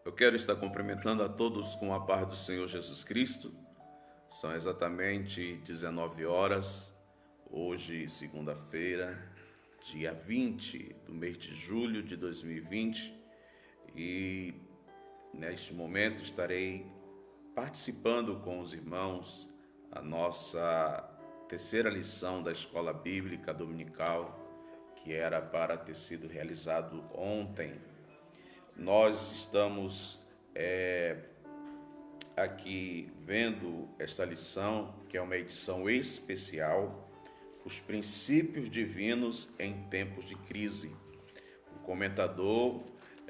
Eu quero estar cumprimentando a todos com a paz do Senhor Jesus Cristo. São exatamente 19 horas, hoje, segunda-feira, dia 20 do mês de julho de 2020. E neste momento estarei participando com os irmãos a nossa terceira lição da Escola Bíblica Dominical, que era para ter sido realizado ontem. Nós estamos aqui vendo esta lição, que é uma edição especial, Os Princípios Divinos em Tempos de Crise. O comentador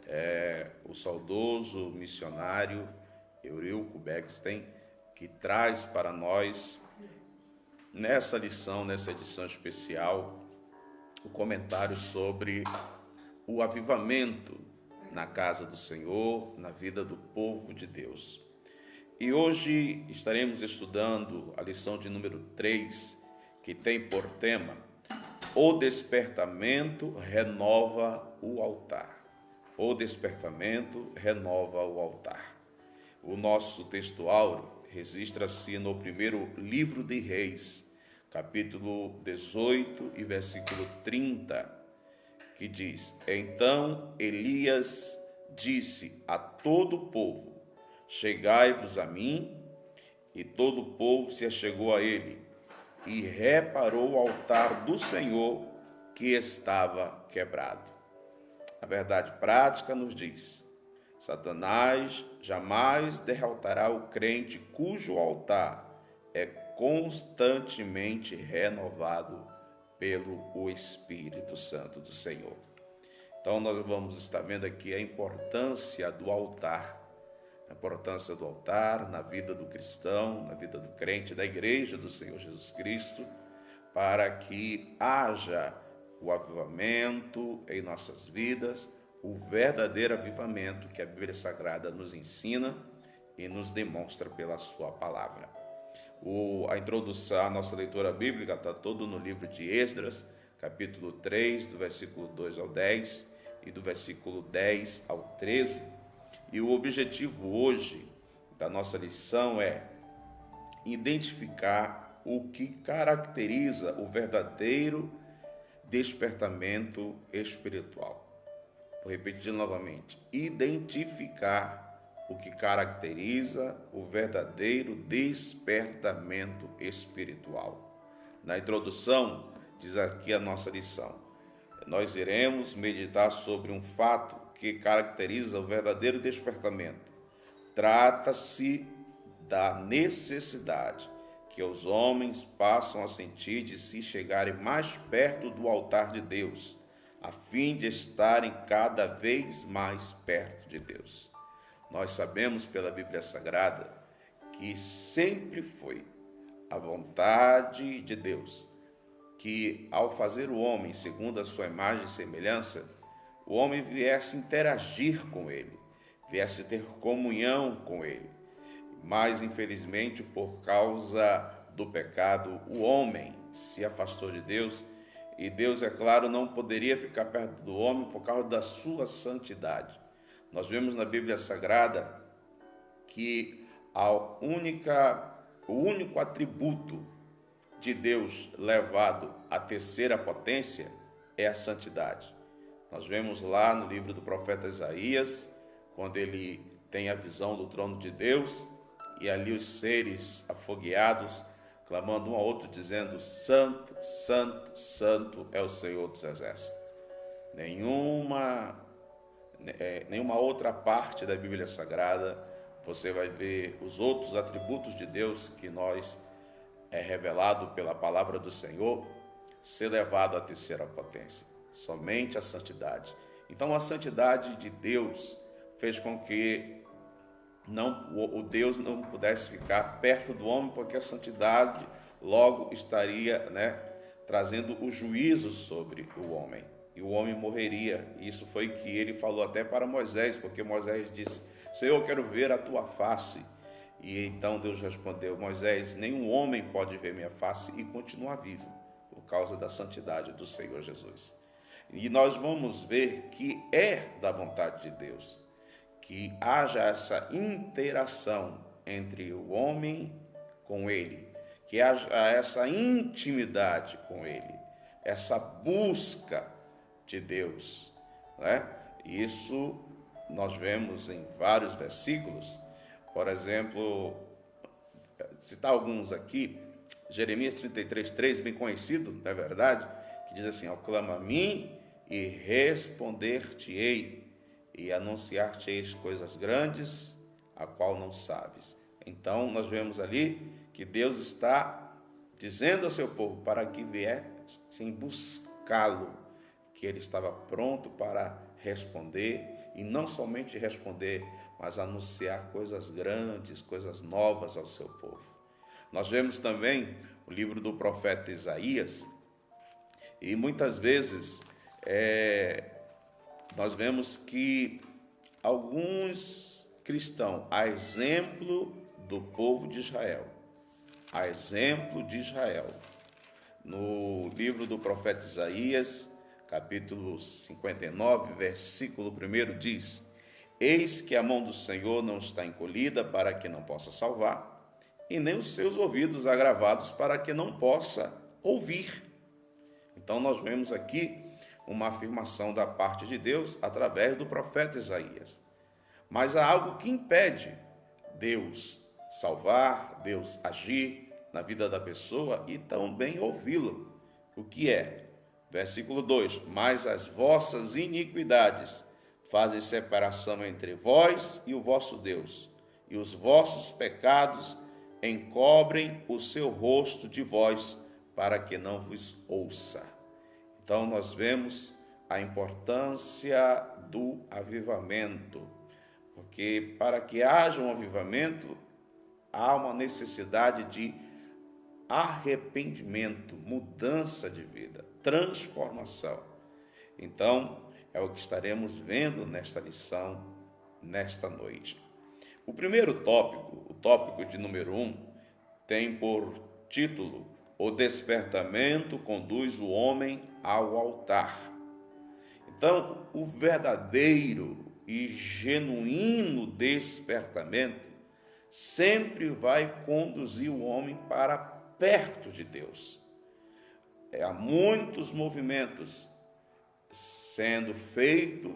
é o saudoso missionário Eurico Bechstein, que traz para nós, nessa lição, nessa edição especial, o comentário sobre o avivamento na casa do Senhor, na vida do povo de Deus. E hoje estaremos estudando a lição de número 3, que tem por tema: O despertamento renova o altar. O despertamento renova o altar. O nosso texto áureo registra-se no primeiro livro de Reis, capítulo 18 e versículo 30, que diz: Então Elias disse a todo o povo: Chegai-vos a mim. E todo o povo se achegou a ele, e reparou o altar do Senhor que estava quebrado. A verdade prática nos diz: Satanás jamais derrotará o crente cujo altar é constantemente renovado pelo Espírito Santo do Senhor. Então nós vamos estar vendo aqui a importância do altar, na vida do cristão, na vida do crente, da igreja do Senhor Jesus Cristo, para que haja o avivamento em nossas vidas, o verdadeiro avivamento que a Bíblia Sagrada nos ensina e nos demonstra pela sua palavra. A introdução à nossa leitura bíblica está todo no livro de Esdras, capítulo 3, do versículo 2 ao 10 e do versículo 10 ao 13. E o objetivo hoje da nossa lição é identificar o que caracteriza o verdadeiro despertamento espiritual. Vou repetir novamente: identificar o que caracteriza o verdadeiro despertamento espiritual. Na introdução, diz aqui a nossa lição: nós iremos meditar sobre um fato que caracteriza o verdadeiro despertamento. Trata-se da necessidade que os homens passam a sentir de se chegarem mais perto do altar de Deus, a fim de estarem cada vez mais perto de Deus. Nós sabemos pela Bíblia Sagrada que sempre foi a vontade de Deus que, ao fazer o homem segundo a sua imagem e semelhança, o homem viesse interagir com ele, viesse ter comunhão com ele. Mas, infelizmente, por causa do pecado, o homem se afastou de Deus, e Deus, é claro, não poderia ficar perto do homem por causa da sua santidade. Nós vemos na Bíblia Sagrada que o único atributo de Deus levado à terceira potência é a santidade. Nós vemos lá no livro do profeta Isaías, quando ele tem a visão do trono de Deus, e ali os seres afogueados, clamando um ao outro, dizendo: Santo, Santo, Santo é o Senhor dos Exércitos. Nenhuma outra parte da Bíblia Sagrada você vai ver os outros atributos de Deus que é revelado pela palavra do Senhor ser levado à terceira potência. Somente a santidade. Então a santidade de Deus fez com que o Deus não pudesse ficar perto do homem, porque a santidade logo estaria trazendo o juízo sobre o homem, e o homem morreria. Isso foi que ele falou até para Moisés, porque Moisés disse: Senhor, eu quero ver a tua face. E então Deus respondeu: Moisés, nenhum homem pode ver minha face e continuar vivo, por causa da santidade do Senhor Jesus. E nós vamos ver que é da vontade de Deus que haja essa interação entre o homem com ele, que haja essa intimidade com ele, essa busca de Deus, né? Isso nós vemos em vários versículos. Por exemplo, citar alguns aqui, Jeremias 33:3, bem conhecido, não é verdade? Que diz assim: clama a mim e responder-te-ei, e anunciar-te-ei coisas grandes, a qual não sabes. Então, nós vemos ali que Deus está dizendo ao seu povo para que viessem buscá-lo, que ele estava pronto para responder, e não somente responder, mas anunciar coisas grandes, coisas novas ao seu povo. Nós vemos também o livro do profeta Isaías, e muitas vezes nós vemos que alguns cristãos, a exemplo do povo de Israel, no livro do profeta Isaías, capítulo 59, versículo 1, diz: eis que a mão do Senhor não está encolhida para que não possa salvar, e nem os seus ouvidos agravados para que não possa ouvir. Então nós vemos aqui uma afirmação da parte de Deus através do profeta Isaías. Mas há algo que impede Deus salvar, Deus agir na vida da pessoa e também ouvi-lo. O que é? Versículo 2: mas as vossas iniquidades fazem separação entre vós e o vosso Deus, e os vossos pecados encobrem o seu rosto de vós, para que não vos ouça. Então nós vemos a importância do avivamento, porque para que haja um avivamento, há uma necessidade de arrependimento, mudança de vida, transformação. Então, é o que estaremos vendo nesta lição, nesta noite. O primeiro tópico, o tópico de número 1, tem por título: o despertamento conduz o homem ao altar. Então, o verdadeiro e genuíno despertamento sempre vai conduzir o homem para perto de Deus. Há muitos movimentos sendo feitos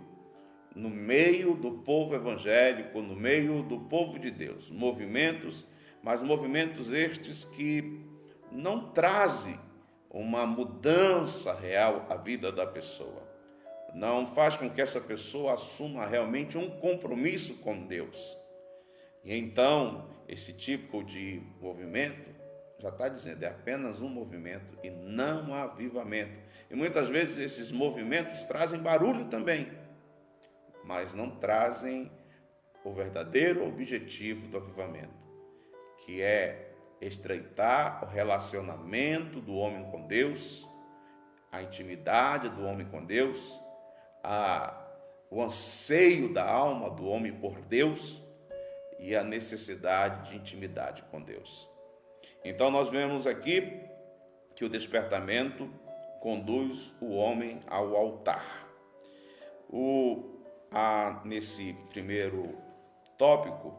no meio do povo evangélico, no meio do povo de Deus. Movimentos, mas movimentos estes que não trazem uma mudança real à vida da pessoa. Não faz com que essa pessoa assuma realmente um compromisso com Deus. E então, esse tipo de movimento, já está dizendo, é apenas um movimento e não há avivamento. E muitas vezes esses movimentos trazem barulho também, mas não trazem o verdadeiro objetivo do avivamento, que é estreitar o relacionamento do homem com Deus, a intimidade do homem com Deus, o anseio da alma do homem por Deus e a necessidade de intimidade com Deus. Então nós vemos aqui que o despertamento conduz o homem ao altar. Nesse primeiro tópico,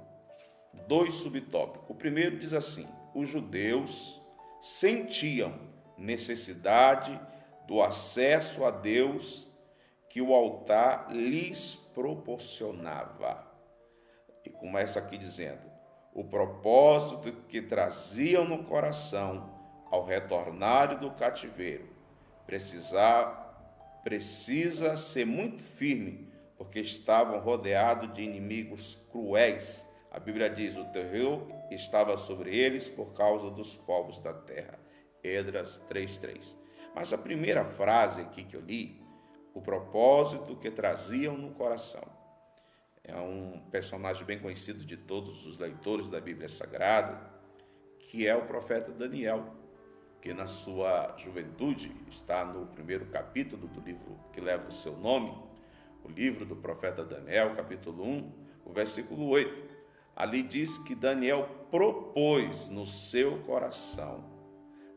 2 subtópicos. O primeiro diz assim: os judeus sentiam necessidade do acesso a Deus que o altar lhes proporcionava. E começa aqui dizendo: o propósito que traziam no coração ao retornarem do cativeiro precisa ser muito firme, porque estavam rodeados de inimigos cruéis. A Bíblia diz: o terror estava sobre eles por causa dos povos da terra. Esdras 3:3. Mas a primeira frase aqui que eu li, o propósito que traziam no coração, é um personagem bem conhecido de todos os leitores da Bíblia Sagrada, que é o profeta Daniel, que na sua juventude está no primeiro capítulo do livro que leva o seu nome, o livro do profeta Daniel, capítulo 1, o versículo 8. Ali diz que Daniel propôs no seu coração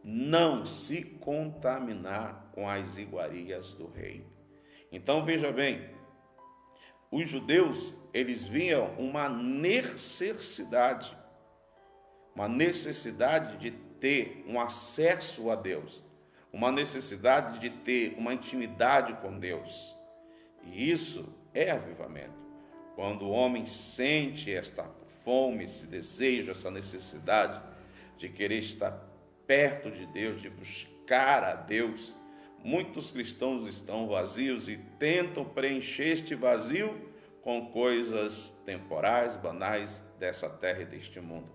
não se contaminar com as iguarias do rei. Então veja bem, os judeus, eles viam uma necessidade de ter um acesso a Deus, uma necessidade de ter uma intimidade com Deus. E isso é avivamento. Quando o homem sente esta fome, esse desejo, essa necessidade de querer estar perto de Deus, de buscar a Deus, muitos cristãos estão vazios e tentam preencher este vazio com coisas temporais, banais dessa terra e deste mundo.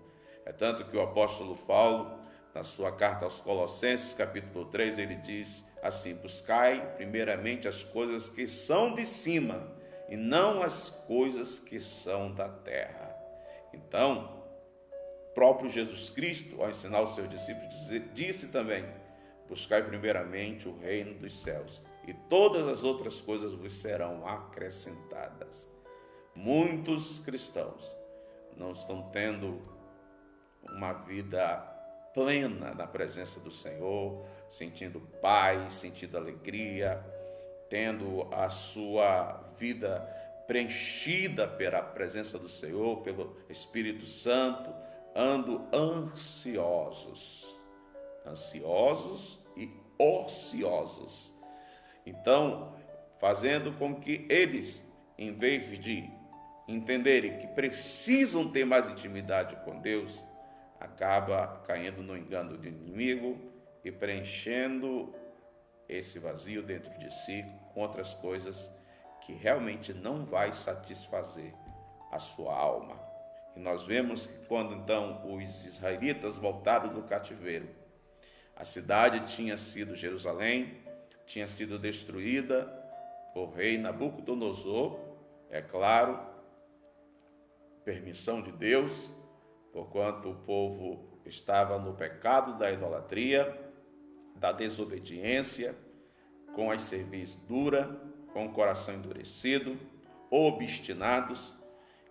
É tanto que o apóstolo Paulo, na sua carta aos Colossenses, capítulo 3, ele diz assim: buscai primeiramente as coisas que são de cima e não as coisas que são da terra. Então, próprio Jesus Cristo, ao ensinar os seus discípulos, disse também: buscai primeiramente o reino dos céus e todas as outras coisas vos serão acrescentadas. Muitos cristãos não estão tendo uma vida plena na presença do Senhor, sentindo paz, sentindo alegria, tendo a sua vida preenchida pela presença do Senhor, pelo Espírito Santo, andando ansiosos e ociosos. Então, fazendo com que eles, em vez de entenderem que precisam ter mais intimidade com Deus, acaba caindo no engano do inimigo e preenchendo esse vazio dentro de si com outras coisas que realmente não vai satisfazer a sua alma. E nós vemos que quando então os israelitas voltaram do cativeiro, a cidade tinha sido Jerusalém, tinha sido destruída por rei Nabucodonosor, é claro, permissão de Deus, porquanto o povo estava no pecado da idolatria, da desobediência, com a cerviz dura, com o coração endurecido, obstinados.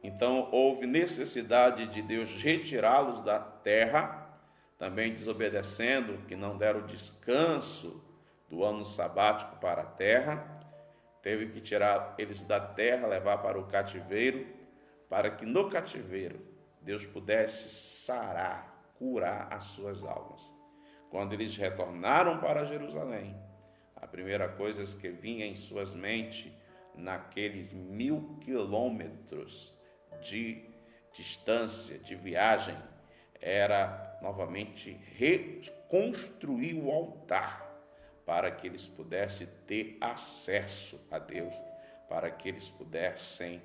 Então houve necessidade de Deus retirá-los da terra, também desobedecendo, que não deram descanso do ano sabático para a terra. Teve que tirar eles da terra, levar para o cativeiro, para que no cativeiro Deus pudesse sarar, curar as suas almas. Quando eles retornaram para Jerusalém, a primeira coisa que vinha em suas mentes, naqueles 1000 quilômetros de distância, de viagem, era novamente reconstruir o altar, para que eles pudessem ter acesso a Deus, para que eles pudessem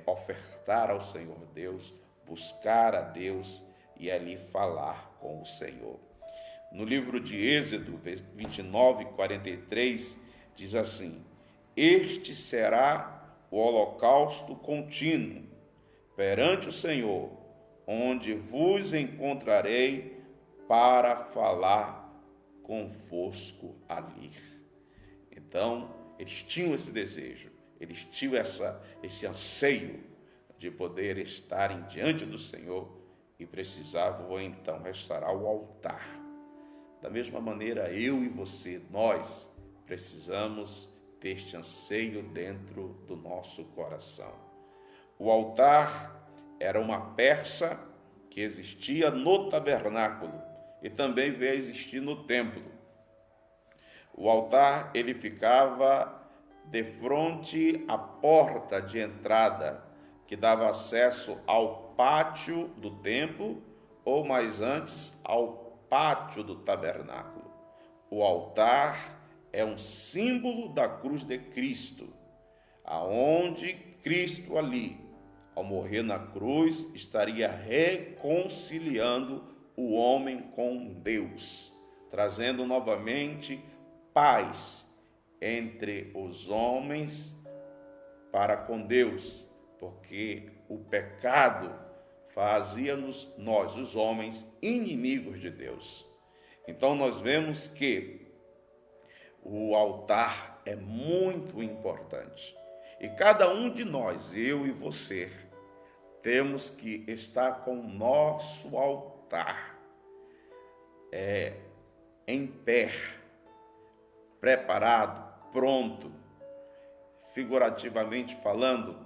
ofertar ao Senhor Deus, buscar a Deus e ali falar com o Senhor. No livro de Êxodo 29:43, diz assim: este será o holocausto contínuo perante o Senhor, onde vos encontrarei para falar convosco ali. Então, eles tinham esse desejo, eles tinham esse anseio de poder estarem diante do Senhor e precisavam então restaurar o altar. Da mesma maneira, eu e você, nós precisamos ter este anseio dentro do nosso coração. O altar era uma peça que existia no tabernáculo e também veio a existir no templo. O altar, ele ficava de frente à porta de entrada, que dava acesso ao pátio do templo, ou mais antes, ao pátio do tabernáculo. O altar é um símbolo da cruz de Cristo, aonde Cristo ali, ao morrer na cruz, estaria reconciliando o homem com Deus, trazendo novamente paz entre os homens para com Deus, porque o pecado fazia-nos, nós, os homens, inimigos de Deus. Então nós vemos que o altar é muito importante. E cada um de nós, eu e você, temos que estar com o nosso altar em pé, preparado, pronto, figurativamente falando,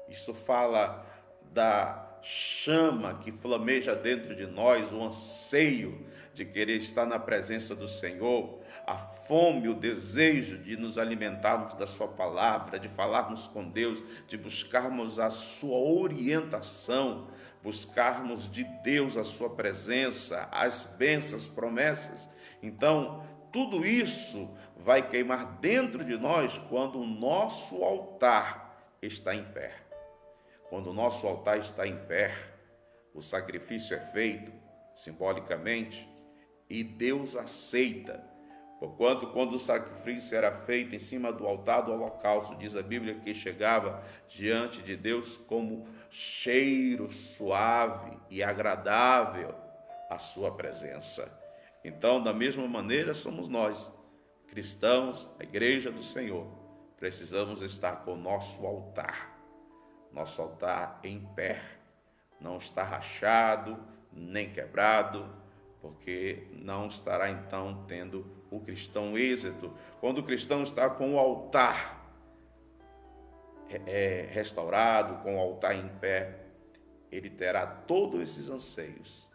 isso fala da chama que flameja dentro de nós, o anseio de querer estar na presença do Senhor, a fome, o desejo de nos alimentarmos da sua palavra, de falarmos com Deus, de buscarmos a sua orientação, buscarmos de Deus a sua presença, as bênçãos, promessas. Então, tudo isso vai queimar dentro de nós quando o nosso altar está em pé. Quando o nosso altar está em pé, o sacrifício é feito simbolicamente e Deus aceita. Porquanto, quando o sacrifício era feito em cima do altar do holocausto, diz a Bíblia que chegava diante de Deus como cheiro suave e agradável à sua presença. Então, da mesma maneira, somos nós, cristãos, a igreja do Senhor, precisamos estar com o nosso altar em pé, não está rachado, nem quebrado, porque não estará então tendo o cristão êxito. Quando o cristão está com o altar restaurado, com o altar em pé, ele terá todos esses anseios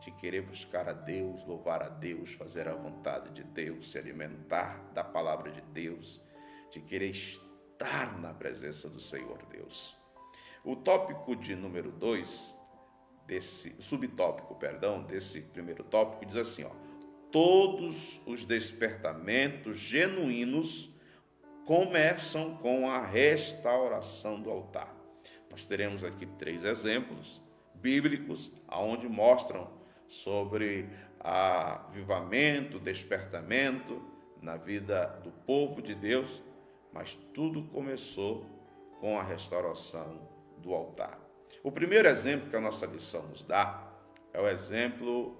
de querer buscar a Deus, louvar a Deus, fazer a vontade de Deus, se alimentar da palavra de Deus, de querer estar na presença do Senhor Deus. O tópico de número 2, subtópico desse primeiro tópico, diz assim, todos os despertamentos genuínos começam com a restauração do altar. Nós teremos aqui 3 exemplos bíblicos, onde mostram sobre avivamento, despertamento na vida do povo de Deus, mas tudo começou com a restauração do altar. O primeiro exemplo que a nossa lição nos dá é o exemplo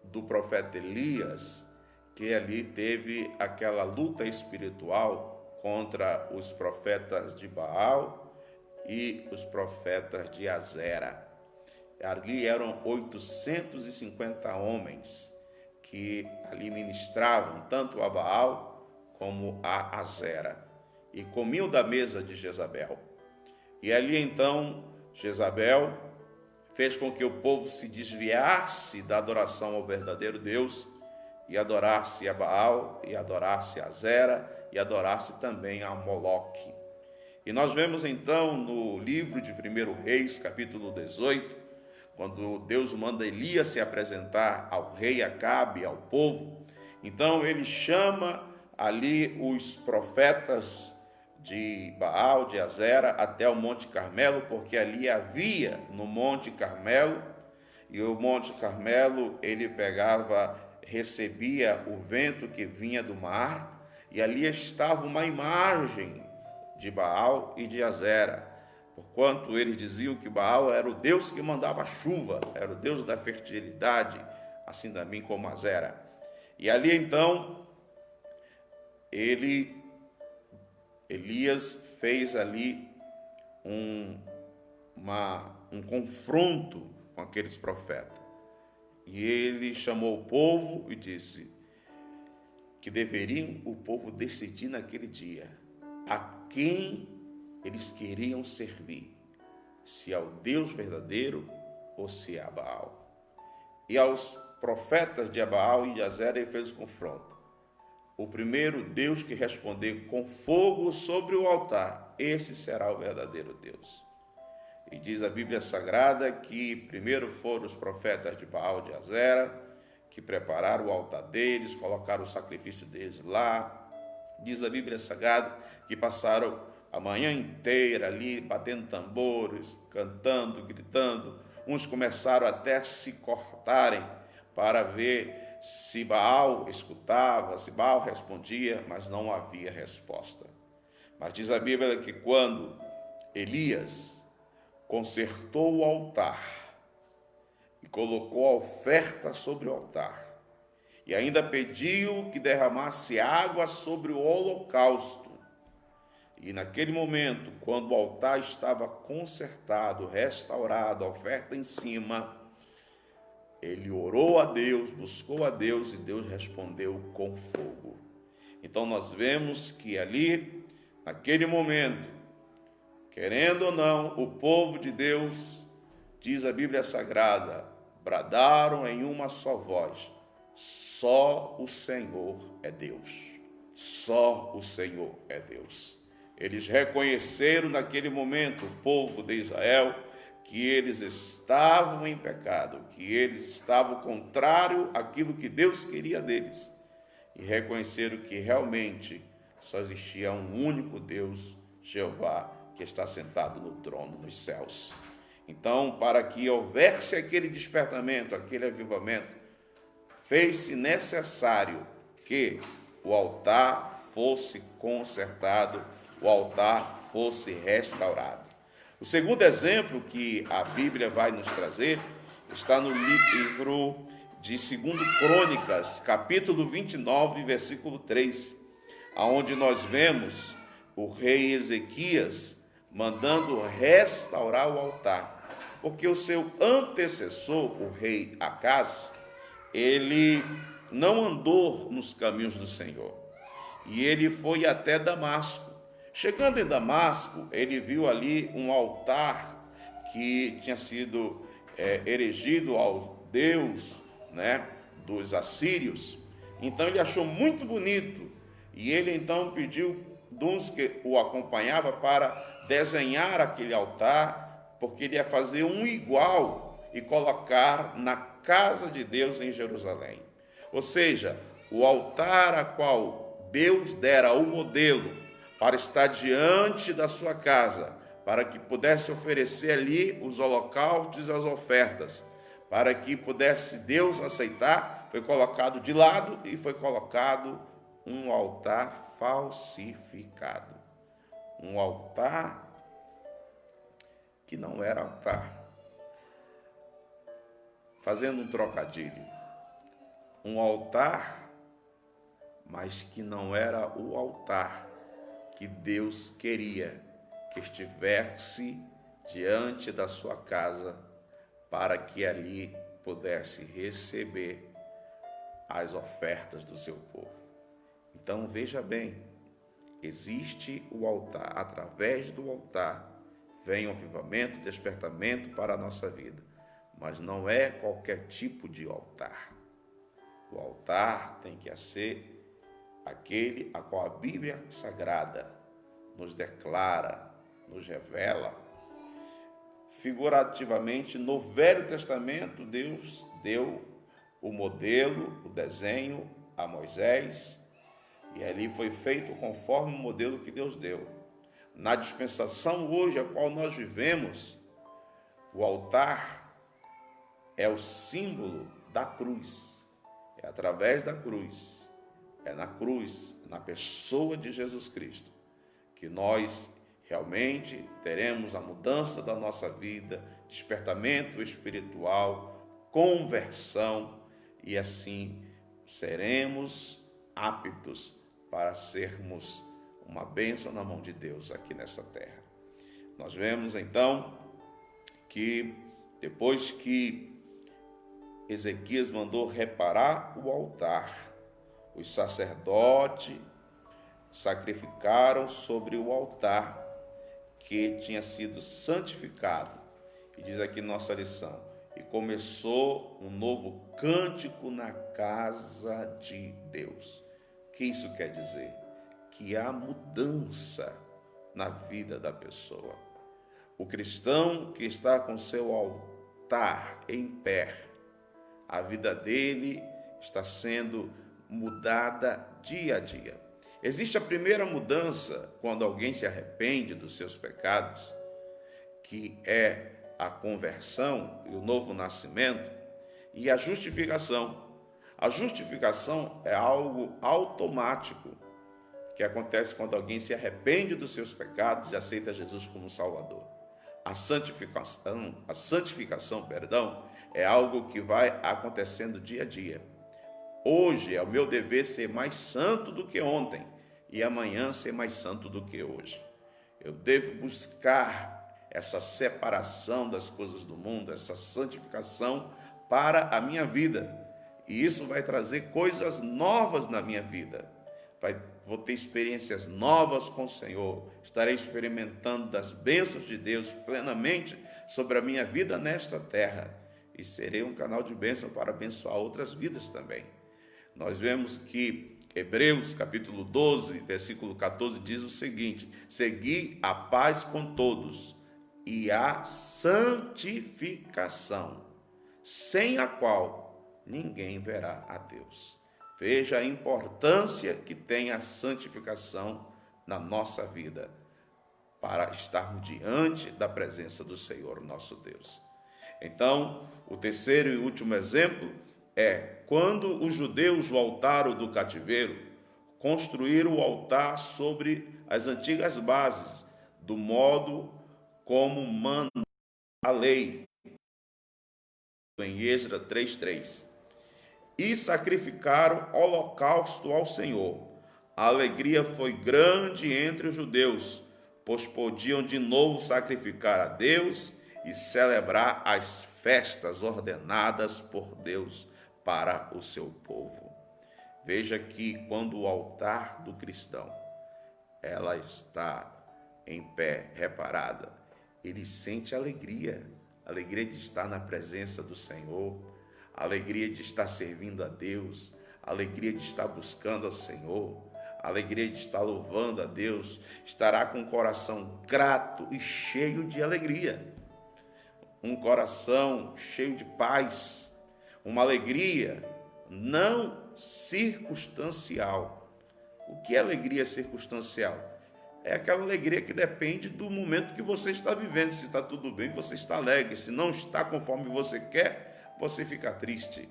do profeta Elias, que ali teve aquela luta espiritual contra os profetas de Baal e os profetas de Azera. Ali eram 850 homens que ali ministravam tanto a Baal como a Azera e comiam da mesa de Jezabel. E ali então Jezabel fez com que o povo se desviasse da adoração ao verdadeiro Deus e adorasse a Baal, e adorasse a Azera, e adorasse também a Moloque. E nós vemos então no livro de 1 Reis, capítulo 18, quando Deus manda Elias se apresentar ao rei Acabe, ao povo, então ele chama ali os profetas de Baal, de Azera, até o Monte Carmelo, porque ali havia no Monte Carmelo, e o Monte Carmelo ele recebia o vento que vinha do mar, e ali estava uma imagem de Baal e de Azera, porquanto eles diziam que Baal era o Deus que mandava a chuva, era o Deus da fertilidade, assim também como Azera. E ali então, Elias fez ali um confronto com aqueles profetas. E ele chamou o povo e disse que deveriam o povo decidir naquele dia a quem eles queriam servir, se ao Deus verdadeiro ou se a Baal. E aos profetas de Baal e de Azera ele fez o confronto. O primeiro Deus que responder com fogo sobre o altar, esse será o verdadeiro Deus. E diz a Bíblia Sagrada que primeiro foram os profetas de Baal e de Azera, que prepararam o altar deles, colocaram o sacrifício deles lá. Diz a Bíblia Sagrada que passaram a manhã inteira ali, batendo tambores, cantando, gritando. Uns começaram até a se cortarem para ver se Baal escutava, se Baal respondia, mas não havia resposta. Mas diz a Bíblia que quando Elias consertou o altar e colocou a oferta sobre o altar, e ainda pediu que derramasse água sobre o holocausto, e naquele momento, quando o altar estava consertado, restaurado, a oferta em cima, ele orou a Deus, buscou a Deus, e Deus respondeu com fogo. Então nós vemos que ali naquele momento, querendo ou não, o povo de Deus, diz a Bíblia Sagrada, bradaram em uma só voz: só o Senhor é Deus. Só o Senhor é Deus. Eles reconheceram naquele momento, o povo de Israel, que eles estavam em pecado, que eles estavam contrário àquilo que Deus queria deles. E reconheceram que realmente só existia um único Deus, Jeová, que está sentado no trono nos céus. Então, para que houvesse aquele despertamento, aquele avivamento, fez-se necessário que o altar fosse consertado, o altar fosse restaurado. O segundo exemplo que a Bíblia vai nos trazer está no livro de 2 Crônicas, capítulo 29, versículo 3, onde nós vemos o rei Ezequias mandando restaurar o altar, porque o seu antecessor, o rei Acaz, ele não andou nos caminhos do Senhor, e ele foi até Damasco. Chegando em Damasco, ele viu ali um altar que tinha sido erigido ao Deus, dos assírios. Então ele achou muito bonito, e ele então pediu dos que o acompanhava para desenhar aquele altar, porque ele ia fazer um igual e colocar na casa de Deus em Jerusalém. Ou seja, o altar a qual Deus dera o modelo para estar diante da sua casa, para que pudesse oferecer ali os holocaustos e as ofertas, para que pudesse Deus aceitar, foi colocado de lado e foi colocado um altar falsificado. Um altar que não era altar. Fazendo um trocadilho. Um altar, mas que não era o altar que Deus queria que estivesse diante da sua casa, para que ali pudesse receber as ofertas do seu povo. Então veja bem, existe o altar, através do altar vem o avivamento, o despertamento para a nossa vida, mas não é qualquer tipo de altar. O altar tem que ser aquele a qual a Bíblia Sagrada nos declara, nos revela. Figurativamente, no Velho Testamento, Deus deu o modelo, o desenho a Moisés, e ali foi feito conforme o modelo que Deus deu. Na dispensação hoje a qual nós vivemos, o altar é o símbolo da cruz. É através da cruz, é na cruz, na pessoa de Jesus Cristo, que nós realmente teremos a mudança da nossa vida, despertamento espiritual, conversão, e assim seremos aptos para sermos uma bênção na mão de Deus aqui nessa terra. Nós vemos então que depois que Ezequias mandou reparar o altar, os sacerdotes sacrificaram sobre o altar que tinha sido santificado. E diz aqui nossa lição: e começou um novo cântico na casa de Deus. O que isso quer dizer? Que há mudança na vida da pessoa. O cristão que está com seu altar em pé, a vida dele está sendo mudada dia a dia. Existe a primeira mudança quando alguém se arrepende dos seus pecados, que é a conversão e o novo nascimento, e a justificação. A justificação é algo automático que acontece quando alguém se arrepende dos seus pecados e aceita Jesus como Salvador. A santificação, é algo que vai acontecendo dia a dia. Hoje é o meu dever ser mais santo do que ontem e amanhã ser mais santo do que hoje. Eu devo buscar essa separação das coisas do mundo, essa santificação para a minha vida. E isso vai trazer coisas novas na minha vida. Vai vou ter experiências novas com o Senhor, estarei experimentando das bênçãos de Deus plenamente sobre a minha vida nesta terra e serei um canal de bênção para abençoar outras vidas também. Nós vemos que Hebreus capítulo 12, versículo 14 diz o seguinte: segui a paz com todos e a santificação, sem a qual ninguém verá a Deus. Veja a importância que tem a santificação na nossa vida, para estarmos diante da presença do Senhor, nosso Deus. Então, o terceiro e último exemplo é quando os judeus voltaram do cativeiro, construíram o altar sobre as antigas bases, do modo como manda a lei, em Esdras 3:3. E sacrificaram holocausto ao Senhor. A alegria foi grande entre os judeus, pois podiam de novo sacrificar a Deus e celebrar as festas ordenadas por Deus para o seu povo. Veja que quando o altar do cristão ela está em pé, reparada, ele sente alegria de estar na presença do Senhor, alegria de estar servindo a Deus, alegria de estar buscando ao Senhor, alegria de estar louvando a Deus, estará com o coração grato e cheio de alegria, um coração cheio de paz, uma alegria não circunstancial. O que é alegria circunstancial? É aquela alegria que depende do momento que você está vivendo. Se está tudo bem, você está alegre. Se não está conforme você quer, você fica triste.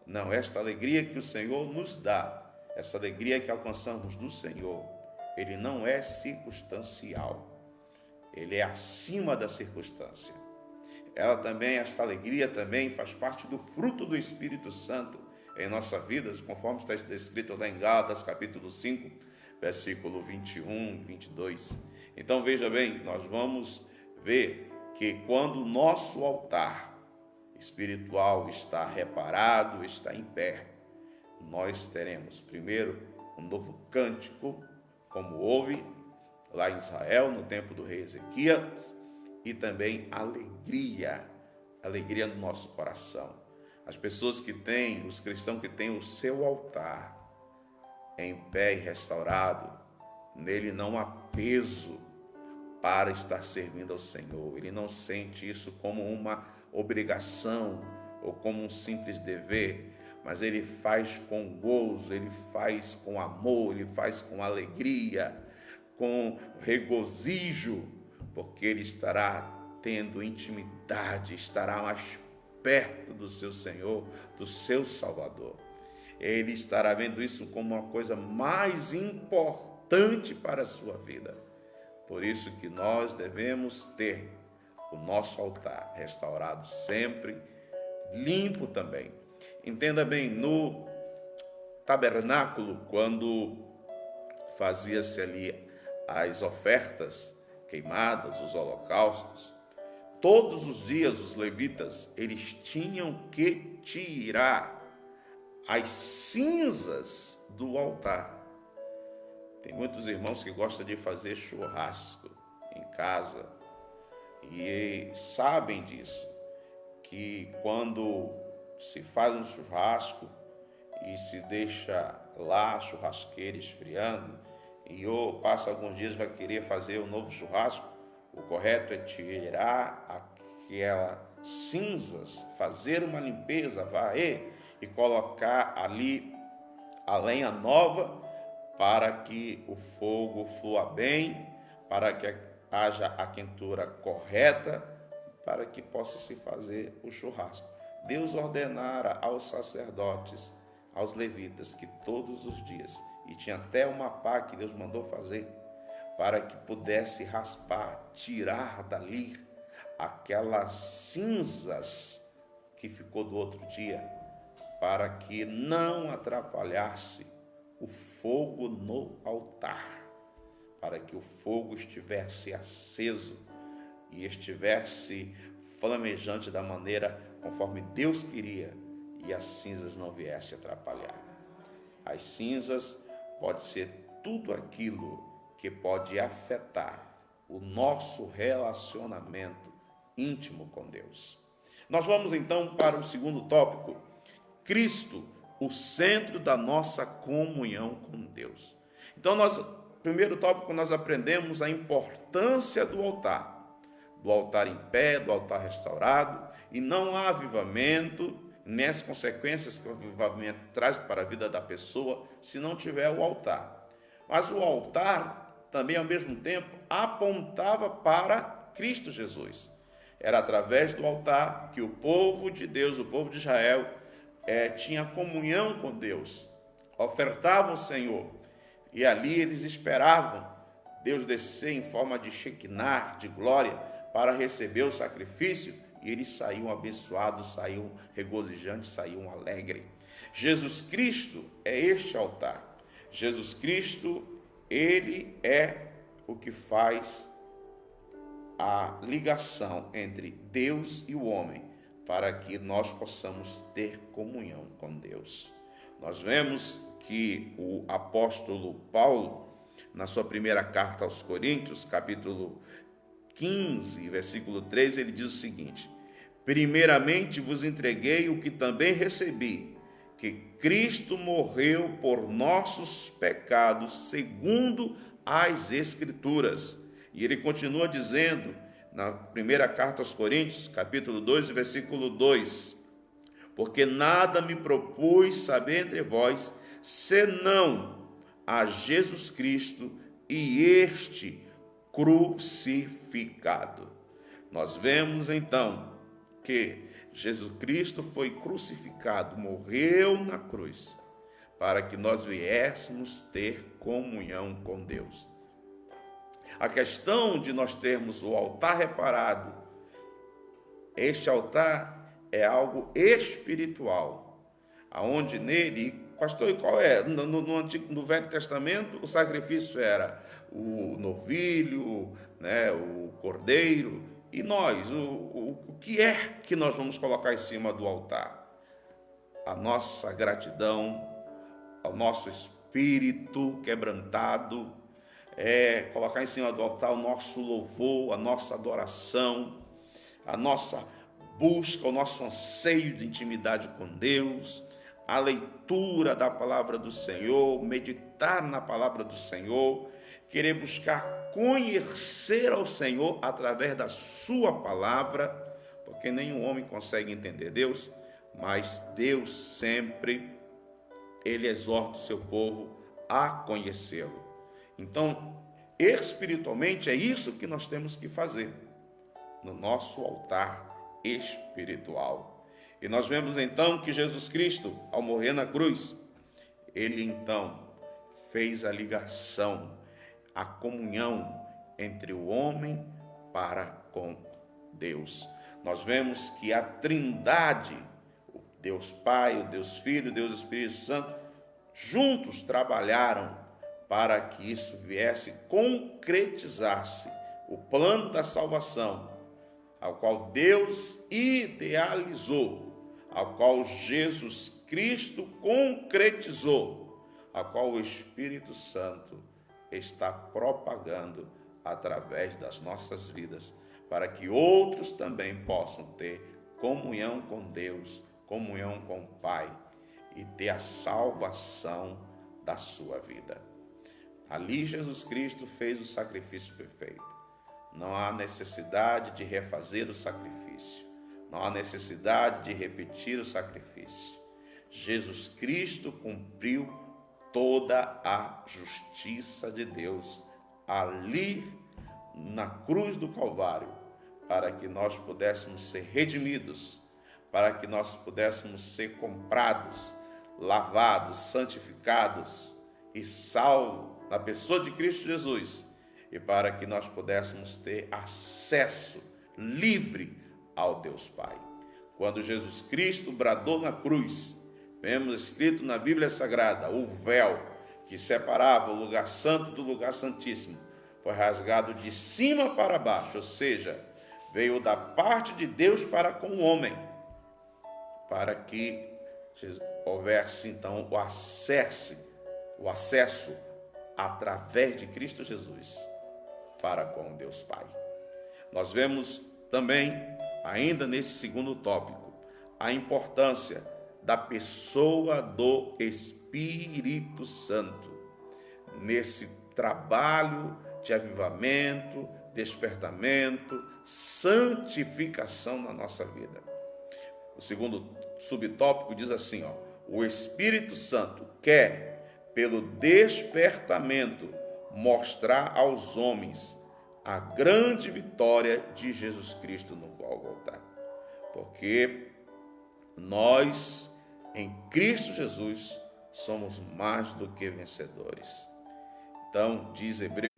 Não, esta alegria que o Senhor nos dá, essa alegria que alcançamos do Senhor, ele não é circunstancial. Ele é acima da circunstância. Esta alegria também faz parte do fruto do Espírito Santo em nossa vida, conforme está descrito lá em Gálatas, capítulo 5, versículo 21 e 22. Então veja bem, nós vamos ver que quando o nosso altar espiritual está reparado, está em pé, nós teremos primeiro um novo cântico, como houve lá em Israel no tempo do rei Ezequias, e também alegria no nosso coração. As pessoas que têm, os cristãos que têm o seu altar em pé e restaurado, nele não há peso para estar servindo ao Senhor. Ele não sente isso como uma obrigação ou como um simples dever, mas ele faz com gozo, ele faz com amor, ele faz com alegria, com regozijo, porque ele estará tendo intimidade, estará mais perto do seu Senhor, do seu Salvador. Ele estará vendo isso como uma coisa mais importante para a sua vida. Por isso que nós devemos ter o nosso altar restaurado sempre, limpo também. Entenda bem, no tabernáculo, quando fazia-se ali as ofertas queimadas, os holocaustos, todos os dias os levitas, eles tinham que tirar as cinzas do altar. Tem muitos irmãos que gostam de fazer churrasco em casa e sabem disso, que quando se faz um churrasco e se deixa lá a churrasqueira esfriando, e passa alguns dias vai querer fazer um novo churrasco, o correto é tirar aquelas cinzas, fazer uma limpeza, varrer e colocar ali a lenha nova para que o fogo flua bem, para que haja a quentura correta, para que possa se fazer o churrasco. Deus ordenara aos sacerdotes, aos levitas, que todos os dias, e tinha até uma pá que Deus mandou fazer, para que pudesse raspar, tirar dali aquelas cinzas que ficou do outro dia, para que não atrapalhasse o fogo no altar, para que o fogo estivesse aceso e estivesse flamejante da maneira conforme Deus queria, e as cinzas não viessem atrapalhar. As cinzas pode ser tudo aquilo que pode afetar o nosso relacionamento íntimo com Deus. Nós vamos então para o segundo tópico: Cristo, o centro da nossa comunhão com Deus. Então, primeiro tópico, nós aprendemos a importância do altar em pé, do altar restaurado, e não há avivamento, nem as consequências que o avivamento traz para a vida da pessoa se não tiver o altar. Mas o altar também, ao mesmo tempo, apontava para Cristo Jesus. Era através do altar que o povo de Deus, o povo de Israel, tinha comunhão com Deus, ofertava ao Senhor, e ali eles esperavam Deus descer em forma de Shekinah, de glória, para receber o sacrifício, e eles saíam abençoados, saíam regozijantes, saíam alegres. Jesus Cristo é este altar. Jesus Cristo, ele é o que faz a ligação entre Deus e o homem, para que nós possamos ter comunhão com Deus. Nós vemos que o apóstolo Paulo, na sua primeira carta aos Coríntios, capítulo 15, versículo 3, ele diz o seguinte: primeiramente vos entreguei o que também recebi, que Cristo morreu por nossos pecados, segundo as Escrituras. E ele continua dizendo, na primeira carta aos Coríntios, capítulo 2, versículo 2, porque nada me propus saber entre vós, senão a Jesus Cristo e este crucificado. Nós vemos então que Jesus Cristo foi crucificado, morreu na cruz, para que nós viéssemos ter comunhão com Deus. A questão de nós termos o altar reparado, este altar é algo espiritual, aonde nele, pastor, e qual é? No Velho Testamento, o sacrifício era o novilho, né, o cordeiro, e nós, o que é que nós vamos colocar em cima do altar? A nossa gratidão, ao nosso espírito quebrantado, colocar em cima do altar o nosso louvor, a nossa adoração, a nossa busca, o nosso anseio de intimidade com Deus, a leitura da palavra do Senhor, meditar na palavra do Senhor, querer buscar conhecer ao Senhor através da sua palavra, porque nenhum homem consegue entender Deus, mas Deus sempre, ele exorta o seu povo a conhecê-lo. Então, espiritualmente, é isso que nós temos que fazer no nosso altar espiritual. E nós vemos então que Jesus Cristo, ao morrer na cruz, ele então fez a ligação, a comunhão entre o homem para com Deus. Nós vemos que a Trindade, o Deus Pai, o Deus Filho, o Deus Espírito Santo, juntos trabalharam para que isso viesse concretizar-se, o plano da salvação, ao qual Deus idealizou, ao qual Jesus Cristo concretizou, ao qual o Espírito Santo está propagando através das nossas vidas, para que outros também possam ter comunhão com Deus, comunhão com o Pai e ter a salvação da sua vida. Ali Jesus Cristo fez o sacrifício perfeito. Não há necessidade de refazer o sacrifício. Não há necessidade de repetir o sacrifício. Jesus Cristo cumpriu toda a justiça de Deus ali na cruz do Calvário, para que nós pudéssemos ser redimidos, para que nós pudéssemos ser comprados, lavados, santificados e salvos na pessoa de Cristo Jesus, e para que nós pudéssemos ter acesso livre ao Deus Pai. Quando Jesus Cristo bradou na cruz, vemos escrito na Bíblia Sagrada, o véu que separava o lugar santo do lugar santíssimo foi rasgado de cima para baixo, ou seja, veio da parte de Deus para com o homem, para que houvesse então o acesso através de Cristo Jesus para com Deus Pai. Nós vemos também, ainda nesse segundo tópico, a importância da pessoa do Espírito Santo nesse trabalho de avivamento, despertamento, santificação na nossa vida. O segundo subtópico diz assim, o Espírito Santo quer, pelo despertamento, mostrar aos homens a grande vitória de Jesus Cristo no Gólgota. Porque nós, em Cristo Jesus, somos mais do que vencedores. Então, diz Hebreus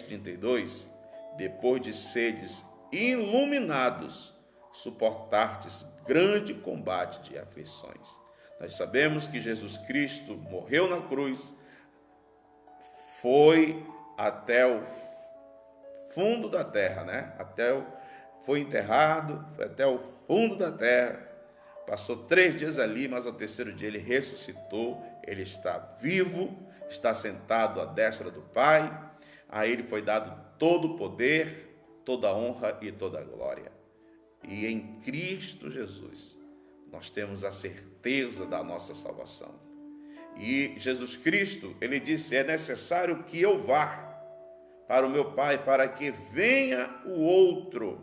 32, depois de seres iluminados, suportastes grande combate de aflições. Nós sabemos que Jesus Cristo morreu na cruz, foi até o fundo da terra, foi enterrado, foi até o fundo da terra, passou 3 dias ali, mas ao terceiro dia ele ressuscitou, ele está vivo, está sentado à destra do Pai, a ele foi dado todo o poder, toda a honra e toda a glória. E em Cristo Jesus nós temos a certeza da nossa salvação. E Jesus Cristo, ele disse, é necessário que eu vá para o meu Pai, para que venha o outro,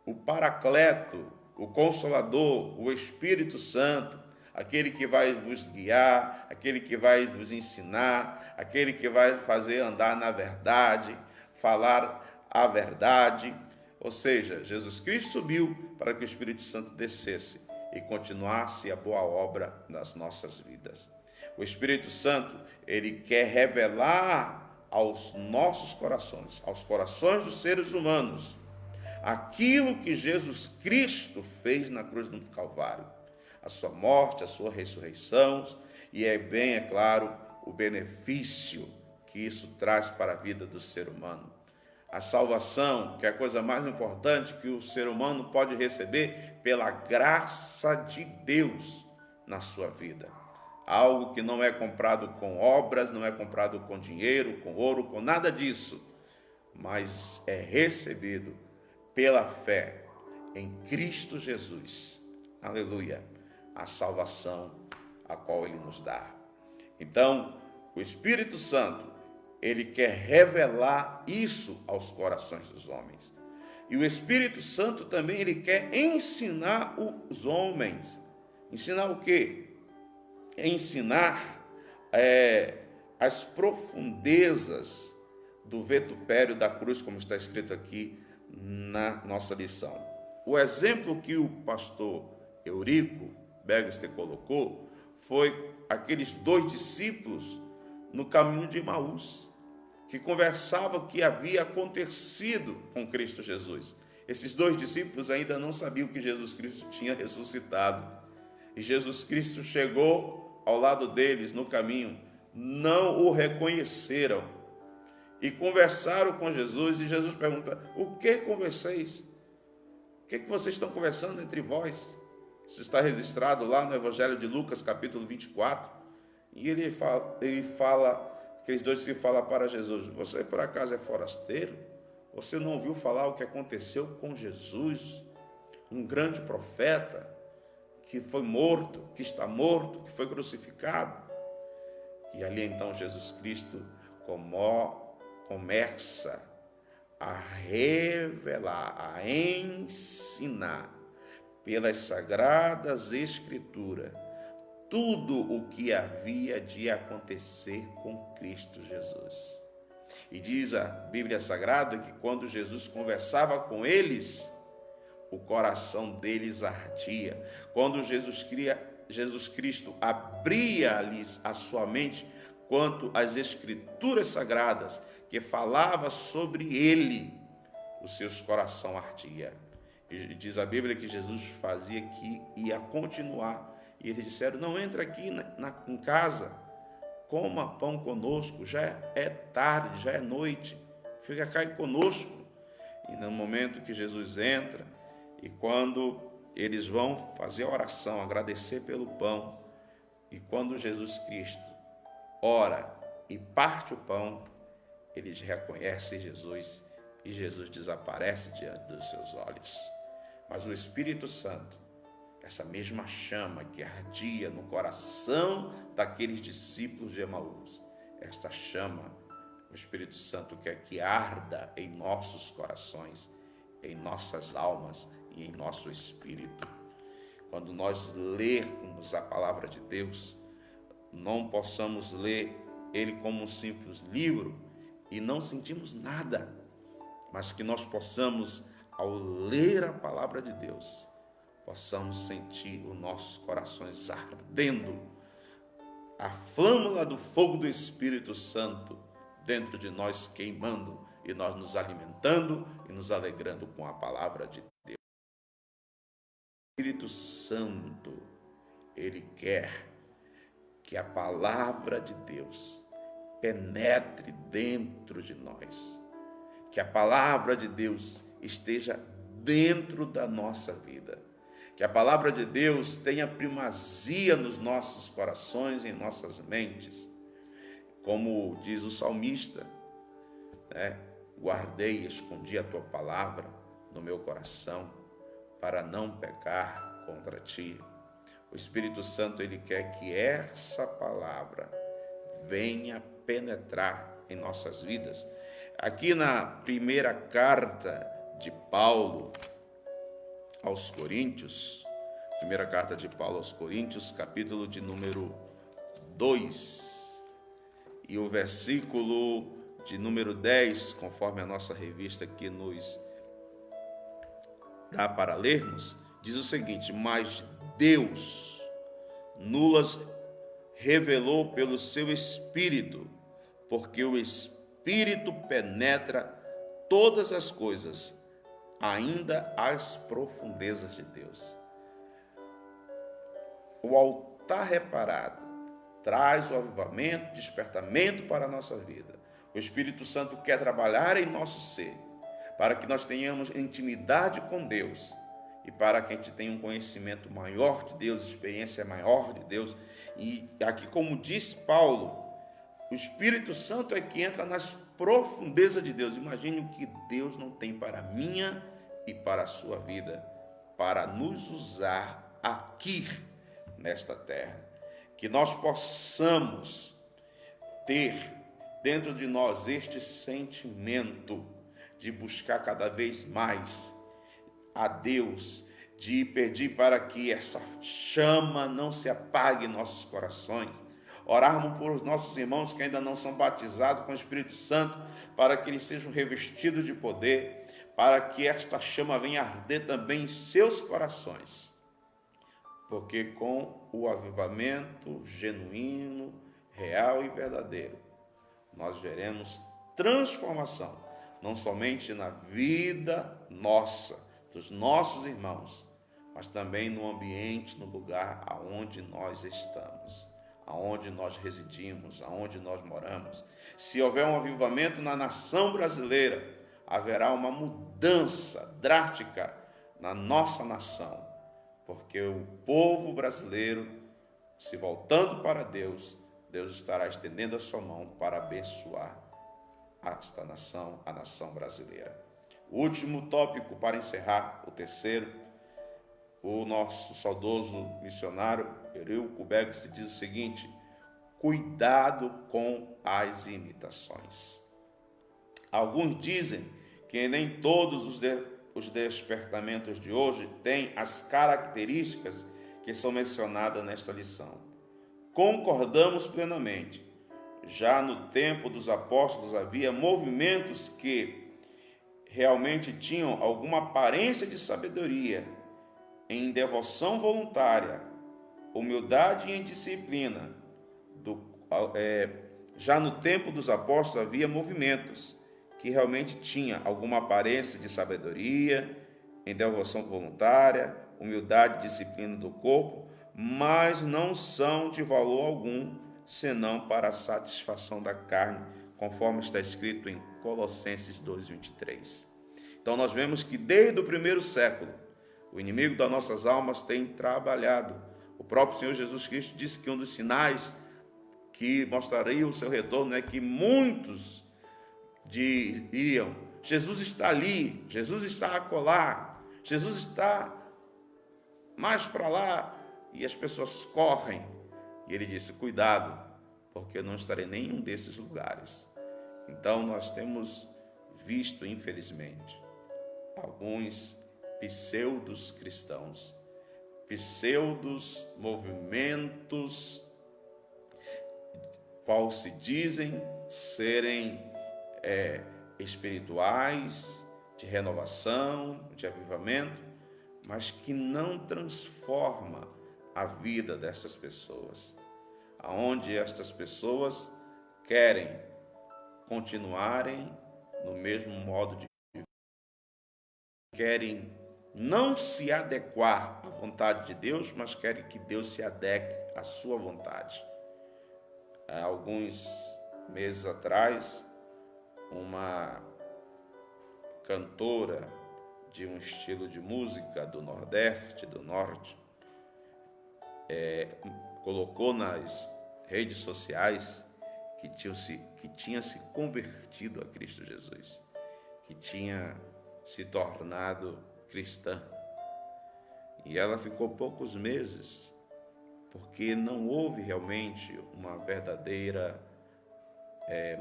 o Paracleto, o Consolador, o Espírito Santo, aquele que vai vos guiar, aquele que vai vos ensinar, aquele que vai fazer andar na verdade, falar a verdade. Ou seja, Jesus Cristo subiu para que o Espírito Santo descesse e continuasse a boa obra nas nossas vidas. O Espírito Santo, ele quer revelar aos nossos corações, aos corações dos seres humanos, aquilo que Jesus Cristo fez na cruz do Calvário, a sua morte, a sua ressurreição, e é claro, o benefício que isso traz para a vida do ser humano. A salvação, que é a coisa mais importante que o ser humano pode receber pela graça de Deus na sua vida. Algo que não é comprado com obras, não é comprado com dinheiro, com ouro, com nada disso, mas é recebido pela fé em Cristo Jesus. Aleluia! A salvação a qual Ele nos dá. Então, o Espírito Santo, Ele quer revelar isso aos corações dos homens. E o Espírito Santo também, Ele quer ensinar os homens. Ensinar o quê? Ensinar as profundezas do vitupério da cruz, como está escrito aqui na nossa lição. O exemplo que o pastor Eurico Bergster colocou foi aqueles 2 discípulos no caminho de Emaús, que conversavam o que havia acontecido com Cristo Jesus. Esses 2 discípulos ainda não sabiam que Jesus Cristo tinha ressuscitado. E Jesus Cristo chegou ao lado deles no caminho, não o reconheceram. E conversaram com Jesus, e Jesus pergunta, o que converseis? O que vocês estão conversando entre vós? Isso está registrado lá no Evangelho de Lucas, capítulo 24. E ele fala, aqueles 2 se falam para Jesus, você por acaso é forasteiro? Você não ouviu falar o que aconteceu com Jesus, um grande profeta, que foi morto, que está morto, que foi crucificado? E ali então Jesus Cristo começa a revelar, a ensinar pelas sagradas escrituras tudo o que havia de acontecer com Cristo Jesus. E diz a Bíblia Sagrada que quando Jesus conversava com eles, o coração deles ardia. Quando Jesus Cristo abria-lhes a sua mente quanto às Escrituras Sagradas, que falava sobre ele, o seu coração ardia. E diz a Bíblia que Jesus fazia que ia continuar. E eles disseram, não entra aqui em casa, coma pão conosco, já é tarde, já é noite, fica cá conosco. E no momento que Jesus entra, e quando eles vão fazer a oração, agradecer pelo pão, e quando Jesus Cristo ora e parte o pão, eles reconhecem Jesus e Jesus desaparece diante dos seus olhos. Mas o Espírito Santo, essa mesma chama que ardia no coração daqueles discípulos de Emaús, esta chama, o Espírito Santo quer que arda em nossos corações, em nossas almas e em nosso espírito. Quando nós lermos a palavra de Deus, não possamos ler ele como um simples livro e não sentimos nada, mas que nós possamos, ao ler a palavra de Deus, possamos sentir os nossos corações ardendo, a flâmula do fogo do Espírito Santo dentro de nós queimando e nós nos alimentando e nos alegrando com a palavra de Deus. O Espírito Santo, ele quer que a palavra de Deus penetre dentro de nós, que a palavra de Deus esteja dentro da nossa vida, que a palavra de Deus tenha primazia nos nossos corações e em nossas mentes. Como diz o salmista, guardei e escondi a tua palavra no meu coração para não pecar contra ti. O Espírito Santo, ele quer que essa palavra venha penetrar em nossas vidas. Aqui na primeira carta de Paulo aos Coríntios, capítulo de número 2, e o versículo de número 10, conforme a nossa revista aqui nos dá para lermos, diz o seguinte: mas Deus nos revelou pelo seu Espírito, porque o Espírito penetra todas as coisas, ainda as profundezas de Deus. O altar reparado traz o avivamento, despertamento para a nossa vida. O Espírito Santo quer trabalhar em nosso ser, para que nós tenhamos intimidade com Deus e para que a gente tenha um conhecimento maior de Deus, experiência maior de Deus. E aqui, como diz Paulo, o Espírito Santo é que entra nas profundezas de Deus. Imagine o que Deus não tem para a minha e para a sua vida, para nos usar aqui nesta terra. Que nós possamos ter dentro de nós este sentimento de buscar cada vez mais a Deus, de pedir para que essa chama não se apague em nossos corações, orarmos por os nossos irmãos que ainda não são batizados com o Espírito Santo, para que eles sejam revestidos de poder, para que esta chama venha arder também em seus corações, porque com o avivamento genuíno, real e verdadeiro, nós veremos transformação, não somente na vida nossa, dos nossos irmãos, mas também no ambiente, no lugar aonde nós estamos, aonde nós residimos, aonde nós moramos. Se houver um avivamento na nação brasileira, haverá uma mudança drástica na nossa nação, porque o povo brasileiro, se voltando para Deus, Deus estará estendendo a sua mão para abençoar esta nação, a nação brasileira. O último tópico para encerrar, o terceiro, o nosso saudoso missionário Eurílio Beck diz o seguinte: cuidado com as imitações. Alguns dizem que nem todos os despertamentos de hoje têm as características que são mencionadas nesta lição. Concordamos plenamente. Já no tempo dos apóstolos havia movimentos que realmente tinham alguma aparência de sabedoria, em devoção voluntária, humildade e em disciplina. Já no tempo dos apóstolos havia movimentos que realmente tinham alguma aparência de sabedoria, em devoção voluntária, humildade e disciplina do corpo, mas não são de valor algum, senão para a satisfação da carne, conforme está escrito em Colossenses 2:23. Então nós vemos que desde o primeiro século, o inimigo das nossas almas tem trabalhado. O próprio Senhor Jesus Cristo disse que um dos sinais que mostraria o seu retorno, é que muitos diriam: Jesus está ali, Jesus está acolá, Jesus está mais para lá, e as pessoas correm. E ele disse: cuidado, porque eu não estarei em nenhum desses lugares. Então nós temos visto, infelizmente, alguns pseudos cristãos, pseudos movimentos, qual se dizem serem espirituais, de renovação, de avivamento, mas que não transforma a vida dessas pessoas, aonde estas pessoas querem continuarem no mesmo modo de viver, querem não se adequar à vontade de Deus, mas querem que Deus se adeque à sua vontade. Há alguns meses atrás, uma cantora de um estilo de música do Nordeste, do Norte, colocou nas redes sociais que tinha se convertido a Cristo Jesus, que tinha se tornado cristã. E ela ficou poucos meses, porque não houve realmente uma verdadeira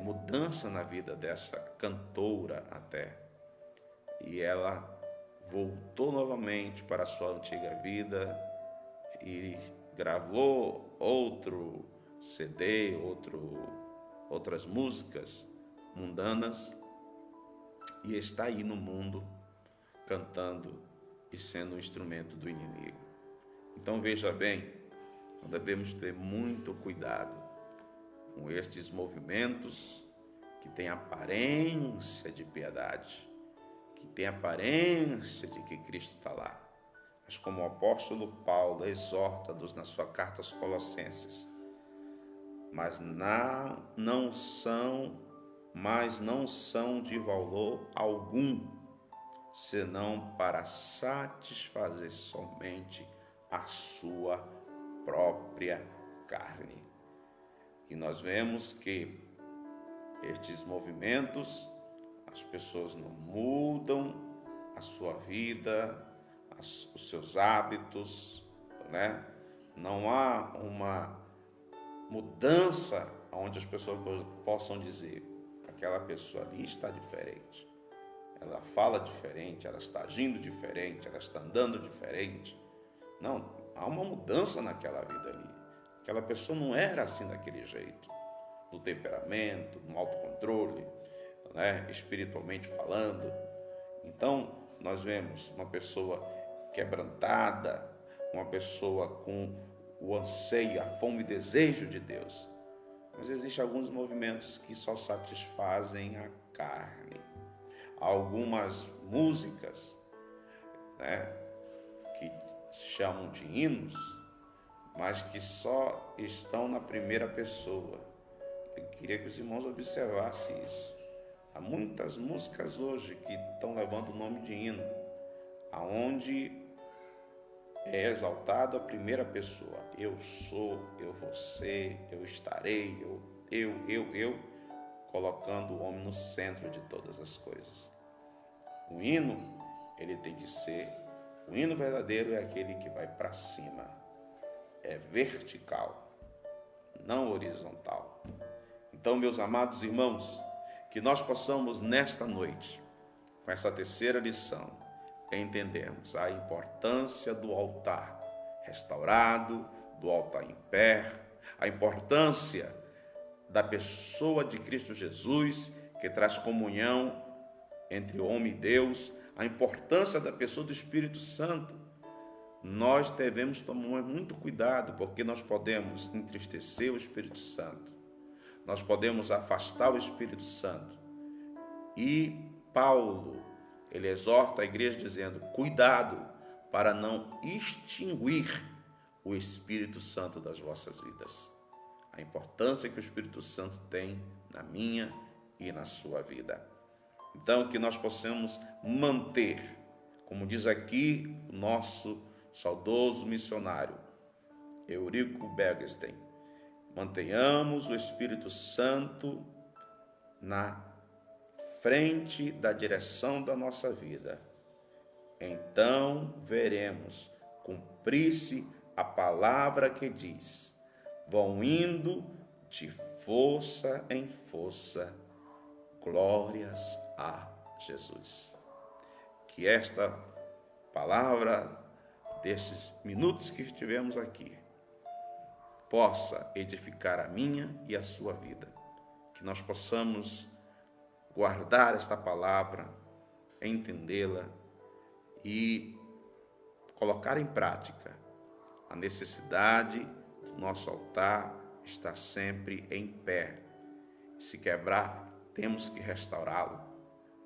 mudança na vida dessa cantora até. E ela voltou novamente para a sua antiga vida e gravou outro CD, outras músicas mundanas, e está aí no mundo cantando e sendo um instrumento do inimigo. Então veja bem, nós devemos ter muito cuidado com estes movimentos que têm aparência de piedade, que têm aparência de que Cristo está lá. Mas como o apóstolo Paulo exorta-nos na sua carta aos Colossenses, mas não são de valor algum, senão para satisfazer somente a sua própria carne. E nós vemos que estes movimentos, as pessoas não mudam a sua vida, os seus hábitos, né? Não há uma mudança onde as pessoas possam dizer: aquela pessoa ali está diferente, ela fala diferente, ela está agindo diferente, ela está andando diferente. Não, há uma mudança naquela vida ali. Aquela pessoa não era assim daquele jeito, no temperamento, no autocontrole, né? Espiritualmente falando. Então nós vemos uma pessoa quebrantada, uma pessoa com o anseio, a fome e desejo de Deus. Mas existem alguns movimentos que só satisfazem a carne. Há algumas músicas, né, que se chamam de hinos, mas que só estão na primeira pessoa. Eu queria que os irmãos observassem isso. Há muitas músicas hoje que estão levando o nome de hino, aonde é exaltado a primeira pessoa. Eu sou, eu vou ser, eu estarei, eu, colocando o homem no centro de todas as coisas. O hino, ele tem que ser, o hino verdadeiro é aquele que vai para cima, é vertical, não horizontal. Então, meus amados irmãos, que nós possamos nesta noite, com essa terceira lição, entendermos a importância do altar restaurado, do altar em pé, a importância da pessoa de Cristo Jesus, que traz comunhão entre o homem e Deus, a importância da pessoa do Espírito Santo. Nós devemos tomar muito cuidado, porque nós podemos entristecer o Espírito Santo, nós podemos afastar o Espírito Santo. E Paulo, ele exorta a igreja dizendo: cuidado para não extinguir o Espírito Santo das vossas vidas. A importância que o Espírito Santo tem na minha e na sua vida. Então, que nós possamos manter, como diz aqui o nosso saudoso missionário Eurico Bergstein, mantenhamos o Espírito Santo na frente da direção da nossa vida. Então veremos cumprir-se a palavra que diz: vão indo de força em força, glórias a Jesus. Que esta palavra, destes minutos que estivemos aqui, possa edificar a minha e a sua vida. Que nós possamos guardar esta palavra, entendê-la e colocar em prática. A necessidade do nosso altar está sempre em pé. Se quebrar, temos que restaurá-lo,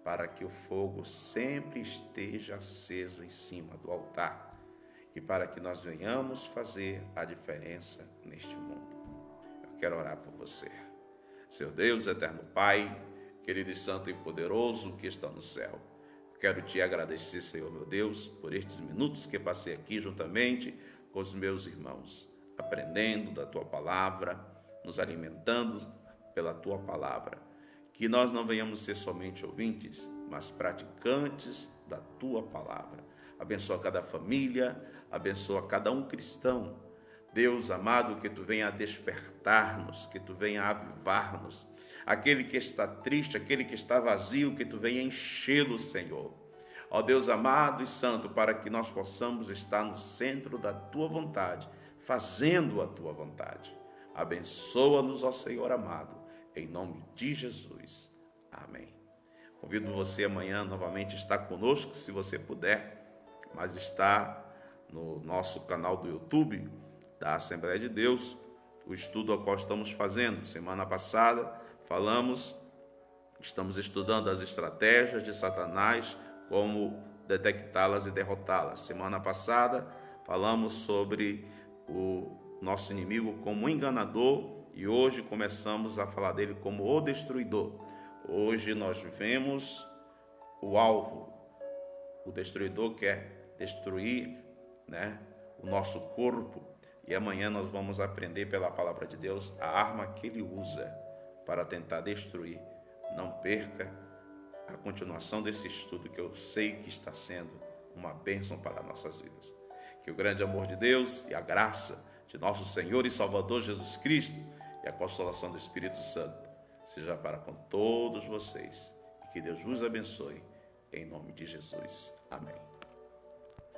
para que o fogo sempre esteja aceso em cima do altar e para que nós venhamos fazer a diferença neste mundo. Eu quero orar por você. Seu Deus, eterno Pai, querido e santo e poderoso que está no céu, quero te agradecer, Senhor meu Deus, por estes minutos que passei aqui juntamente com os meus irmãos, aprendendo da tua palavra, nos alimentando pela tua palavra. Que nós não venhamos ser somente ouvintes, mas praticantes da tua palavra. Abençoa cada família, abençoa cada um cristão. Deus amado, que tu venha a despertar-nos, que tu venha a avivar-nos. Aquele que está triste, aquele que está vazio, que tu venha enchê-lo, Senhor. Ó Deus amado e santo, para que nós possamos estar no centro da tua vontade, fazendo a tua vontade. Abençoa-nos, ó Senhor amado, em nome de Jesus. Amém. Convido você amanhã novamente a estar conosco, se você puder, mas está no nosso canal do YouTube da Assembleia de Deus, o estudo ao qual estamos fazendo. Semana passada estamos estudando as estratégias de Satanás, como detectá-las e derrotá-las. Semana passada falamos sobre o nosso inimigo como enganador e hoje começamos a falar dele como o destruidor. Hoje nós vemos o alvo. O destruidor quer destruir, o nosso corpo. E amanhã nós vamos aprender pela palavra de Deus a arma que ele usa para tentar destruir. Não perca a continuação desse estudo, que eu sei que está sendo uma bênção para nossas vidas. Que o grande amor de Deus e a graça de nosso Senhor e Salvador Jesus Cristo e a consolação do Espírito Santo seja para com todos vocês. E que Deus vos abençoe, em nome de Jesus. Amém.